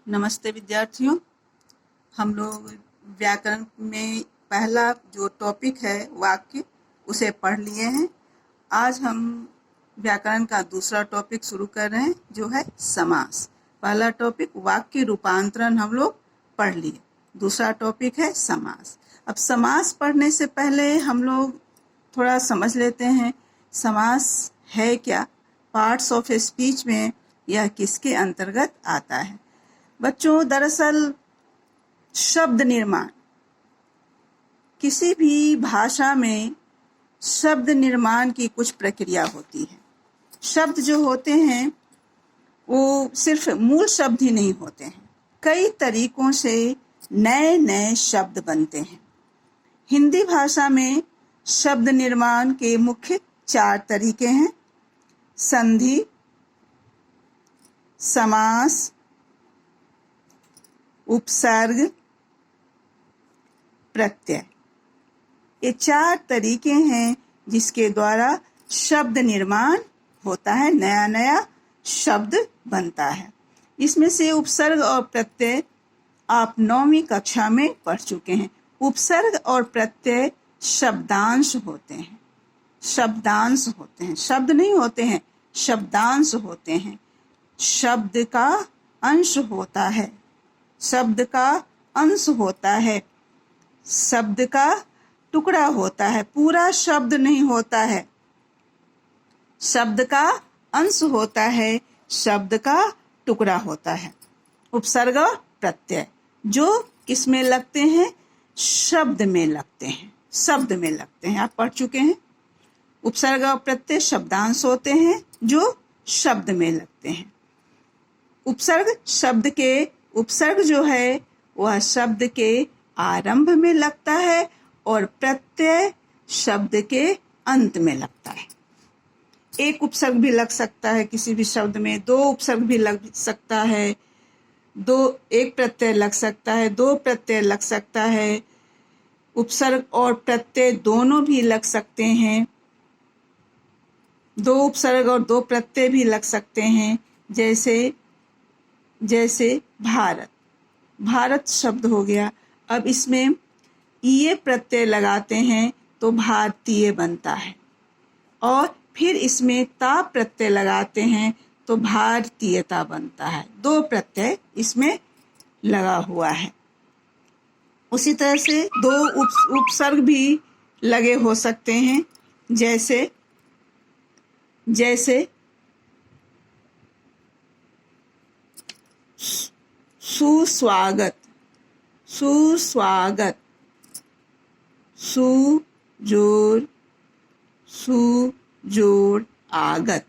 नमस्ते विद्यार्थियों। हम लोग व्याकरण में पहला जो टॉपिक है वाक्य, उसे पढ़ लिए हैं। आज हम व्याकरण का दूसरा टॉपिक शुरू कर रहे हैं जो है समास। पहला टॉपिक वाक्य रूपांतरण हम लोग पढ़ लिए, दूसरा टॉपिक है समास। अब समास पढ़ने से पहले हम लोग थोड़ा समझ लेते हैं समास है क्या, पार्ट्स ऑफ स्पीच में यह किसके अंतर्गत आता है। बच्चों, दरअसल शब्द निर्माण, किसी भी भाषा में शब्द निर्माण की कुछ प्रक्रिया होती है। शब्द जो होते हैं वो सिर्फ मूल शब्द ही नहीं होते हैं, कई तरीकों से नए नए शब्द बनते हैं। हिंदी भाषा में शब्द निर्माण के मुख्य 4 तरीके हैं: संधि, समास, उपसर्ग, प्रत्यय। ये 4 तरीके हैं जिसके द्वारा शब्द निर्माण होता है, नया नया शब्द बनता है। इसमें से उपसर्ग और प्रत्यय आप 9वीं कक्षा में पढ़ चुके हैं। उपसर्ग और प्रत्यय शब्दांश होते हैं, शब्दांश होते हैं, शब्द नहीं होते हैं, शब्दांश होते हैं। शब्द का अंश होता है, शब्द का अंश होता है, शब्द का टुकड़ा होता है, पूरा शब्द नहीं होता है। शब्द का अंश होता है, शब्द का टुकड़ा होता है। उपसर्ग और प्रत्यय जो किसमें लगते हैं? शब्द में लगते हैं, शब्द में लगते हैं, आप पढ़ चुके हैं। उपसर्ग और प्रत्यय शब्दांश होते हैं जो शब्द में लगते हैं। उपसर्ग जो है वह शब्द के आरंभ में लगता है और प्रत्यय शब्द के अंत में लगता है। एक उपसर्ग भी लग सकता है किसी भी शब्द में, 2 उपसर्ग भी लग सकता है, एक प्रत्यय लग सकता है, 2 प्रत्यय लग सकता है। उपसर्ग और प्रत्यय दोनों भी लग सकते हैं, 2 उपसर्ग और 2 प्रत्यय भी लग सकते हैं। जैसे भारत, भारत शब्द हो गया। अब इसमें ये प्रत्यय लगाते हैं तो भारतीय बनता है, और फिर इसमें ता प्रत्यय लगाते हैं तो भारतीयता बनता है। 2 प्रत्यय इसमें लगा हुआ है। उसी तरह से 2 उपसर्ग भी लगे हो सकते हैं, जैसे सुस्वागत, सुस्वागत, सुजोड़ आगत,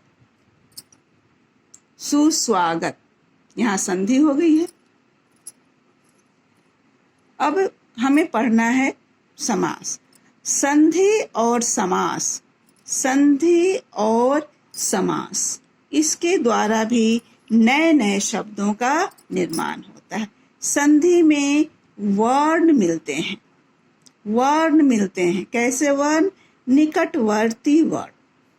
सुस्वागत। यहाँ संधि हो गई है। अब हमें पढ़ना है समास। संधि और समास, संधि और समास, इसके द्वारा भी नए नए शब्दों का निर्माण होता है। संधि में वर्ण मिलते हैं, वर्ण मिलते हैं। कैसे वर्ण? निकटवर्ती वर्ण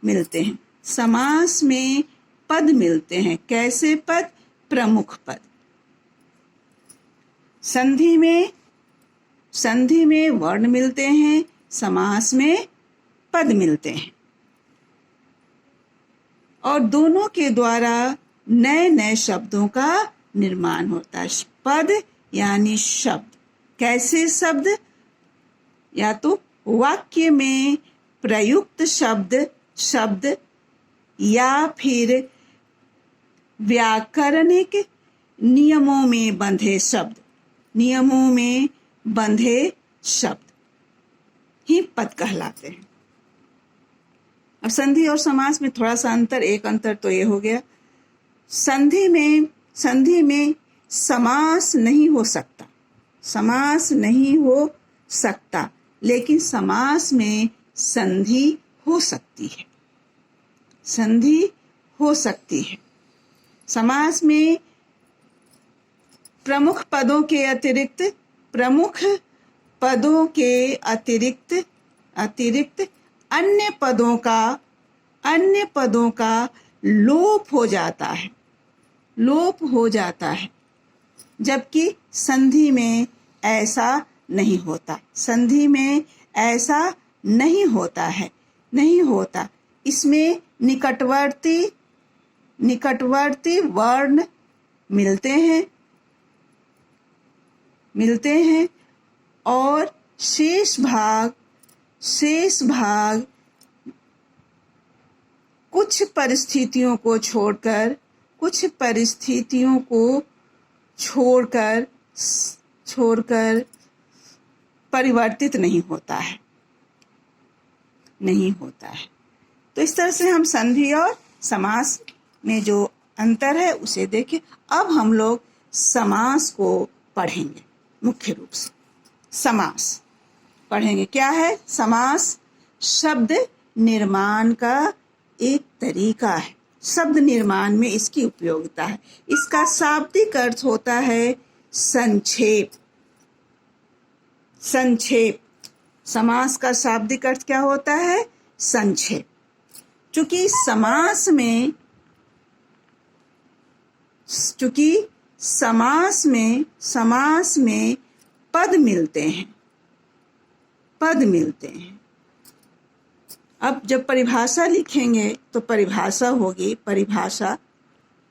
मिलते हैं। समास में पद मिलते हैं। कैसे पद? प्रमुख पद। संधि में वर्ण मिलते हैं, समास में पद मिलते हैं, और दोनों के द्वारा नए नए शब्दों का निर्माण होता है। पद यानी शब्द। कैसे शब्द? या तो वाक्य में प्रयुक्त शब्द या फिर व्याकरणिक नियमों में बंधे शब्द, नियमों में बंधे शब्द ही पद कहलाते हैं। अब संधि और समास में थोड़ा सा अंतर, एक अंतर तो ये हो गया, संधि में समास नहीं हो सकता, समास नहीं हो सकता, लेकिन समास में संधि हो सकती है, संधि हो सकती है। समास में प्रमुख पदों के अतिरिक्त अन्य पदों का लोप हो जाता है, लोप हो जाता है। जबकि संधि में ऐसा नहीं होता। संधि में ऐसा नहीं होता है, नहीं होता। इसमें निकटवर्ती वर्ण मिलते हैं और शेष भाग कुछ परिस्थितियों को छोड़कर परिवर्तित नहीं होता है। तो इस तरह से हम संधि और समास में जो अंतर है उसे देखें। अब हम लोग समास को पढ़ेंगे। मुख्य रूप से समास पढ़ेंगे। क्या है समास? शब्द निर्माण का एक तरीका है। शब्द निर्माण में इसकी उपयोगिता है। इसका शाब्दिक अर्थ होता है संक्षेप। समास का शाब्दिक अर्थ क्या होता है? संक्षेप। चूंकि समास में पद मिलते हैं। अब जब परिभाषा लिखेंगे तो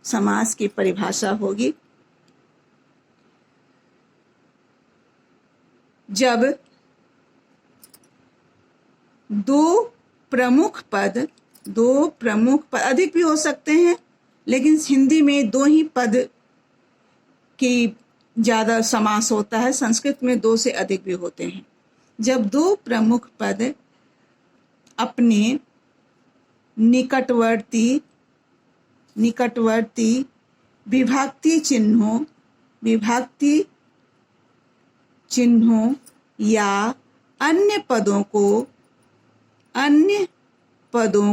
समास की परिभाषा होगी, जब दो प्रमुख पद, अधिक भी हो सकते हैं, लेकिन हिंदी में 2 ही पद की ज्यादा समास होता है। संस्कृत में 2 से अधिक भी होते हैं। जब 2 प्रमुख पद अपने निकटवर्ती विभक्ति चिन्हों या अन्य पदों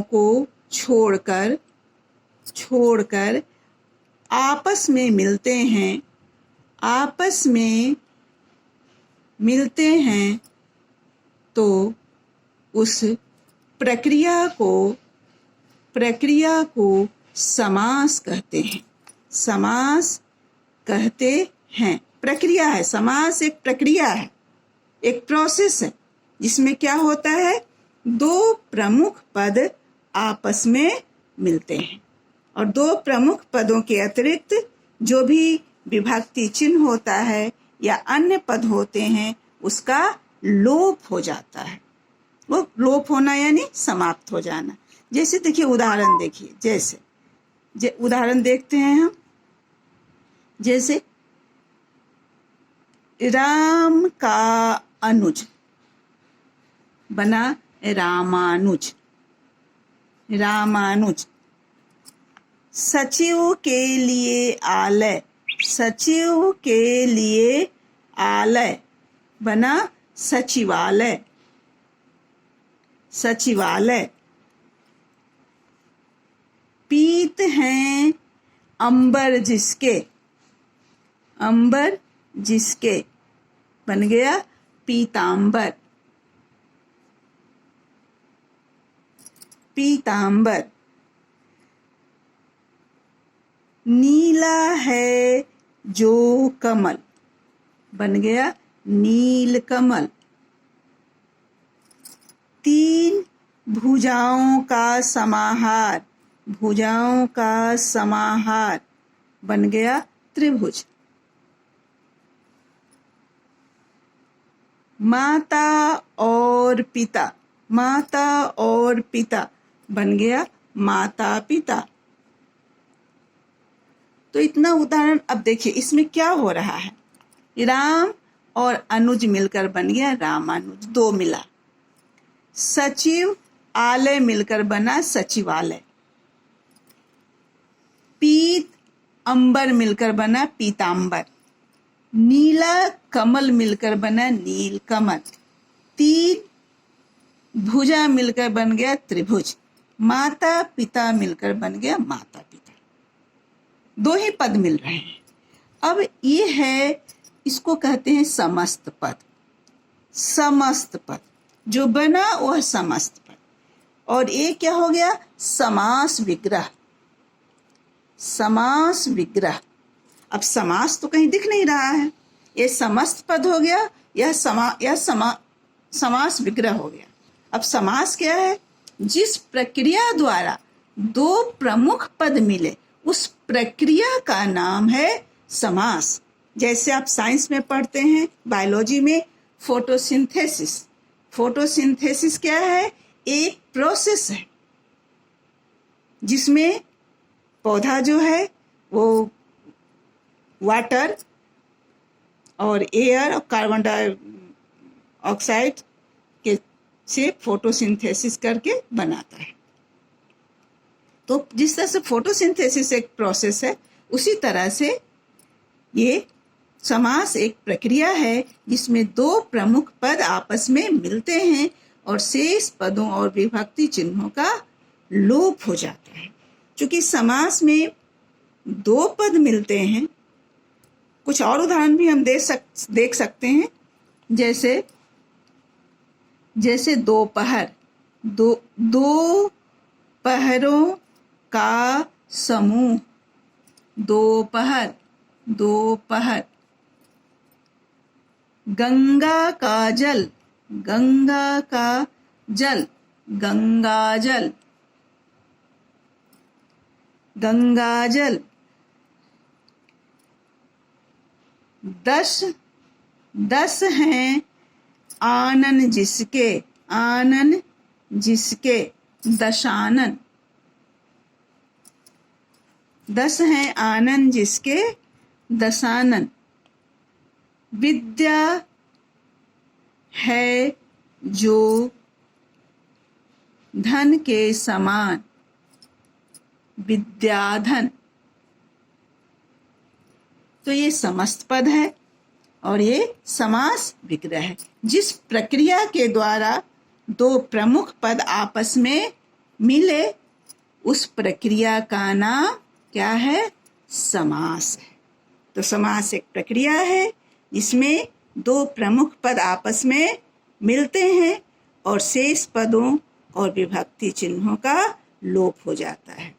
को छोड़कर आपस में मिलते हैं तो उस प्रक्रिया को समास कहते हैं। प्रक्रिया है। समास एक प्रक्रिया है, एक प्रोसेस है, जिसमें क्या होता है? 2 प्रमुख पद आपस में मिलते हैं और 2 प्रमुख पदों के अतिरिक्त जो भी विभक्ति चिन्ह होता है या अन्य पद होते हैं उसका लोप हो जाता है। वो लोप होना यानी समाप्त हो जाना। जैसे देखिए, उदाहरण देखिए। उदाहरण देखते हैं हम। जैसे राम का अनुज बना रामानुज। सचिव के लिए आलय बना सचिवालय। पीत हैं अंबर जिसके बन गया पीतांबर। नीला है जो कमल बन गया नीलकमल। 3 भुजाओं का समाहार बन गया त्रिभुज। माता और पिता बन गया माता पिता। तो इतना उदाहरण। अब देखिए इसमें क्या हो रहा है। राम और अनुज मिलकर बन गया रामानुज, 2 मिला। सचिव आलय मिलकर बना सचिवालय। पीत अंबर मिलकर बना पीतांबर। नीला कमल मिलकर बना नीलकमल। 3 भुजा मिलकर बन गया त्रिभुज। माता पिता मिलकर बन गया माता पिता। 2 ही पद मिल रहे हैं। अब ये है, इसको कहते हैं समस्त पद। जो बना वह समस्त पद। और ये क्या हो गया? समास विग्रह। अब समास तो कहीं दिख नहीं रहा है, ये समस्त पद हो गया, यह समास विग्रह हो गया। अब समास क्या है? जिस प्रक्रिया द्वारा दो प्रमुख पद मिले उस प्रक्रिया का नाम है समास। जैसे आप साइंस में पढ़ते हैं, बायोलॉजी में फोटोसिंथेसिस। फोटोसिंथेसिस क्या है? एक प्रोसेस है जिसमें पौधा जो है वो वाटर और एयर और कार्बन डाइऑक्साइड के से फोटोसिंथेसिस करके बनाता है। तो जिस तरह से फोटोसिंथेसिस एक प्रोसेस है, उसी तरह से ये समास एक प्रक्रिया है जिसमें दो प्रमुख पद आपस में मिलते हैं और शेष पदों और विभक्ति चिन्हों का लोप हो जाता है। क्योंकि समास में दो पद मिलते हैं, कुछ और उदाहरण भी हम देख सकते हैं। जैसे दोपहर, दो पहरों का समूह, दोपहर, दोपहर। गंगा का जल, गंगा का जल, गंगाजल, गंगाजल। 10 हैं आनन जिसके, आनन जिसके, दशानन। 10 हैं आनन जिसके, दशानन। विद्या है जो धन के समान, विद्याधन। तो ये समस्त पद है और ये समास विग्रह है। जिस प्रक्रिया के द्वारा दो प्रमुख पद आपस में मिले उस प्रक्रिया का नाम क्या है? समास है। तो समास एक प्रक्रिया है जिसमें दो प्रमुख पद आपस में मिलते हैं और शेष पदों और विभक्ति चिन्हों का लोप हो जाता है।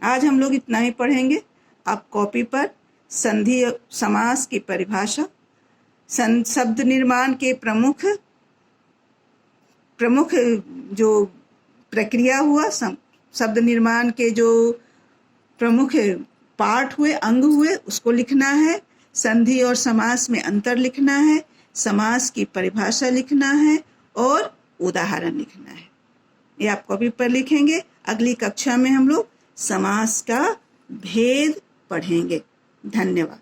आज हम लोग इतना ही पढ़ेंगे। आप कॉपी पर संधि समास की परिभाषा, शब्द निर्माण के प्रमुख जो प्रक्रिया हुआ, शब्द निर्माण के जो प्रमुख पार्ट हुए, अंग हुए, उसको लिखना है। संधि और समास में अंतर लिखना है, समास की परिभाषा लिखना है और उदाहरण लिखना है। ये आप कॉपी पर लिखेंगे। अगली कक्षा में हम लोग समास का भेद पढ़ेंगे। धन्यवाद।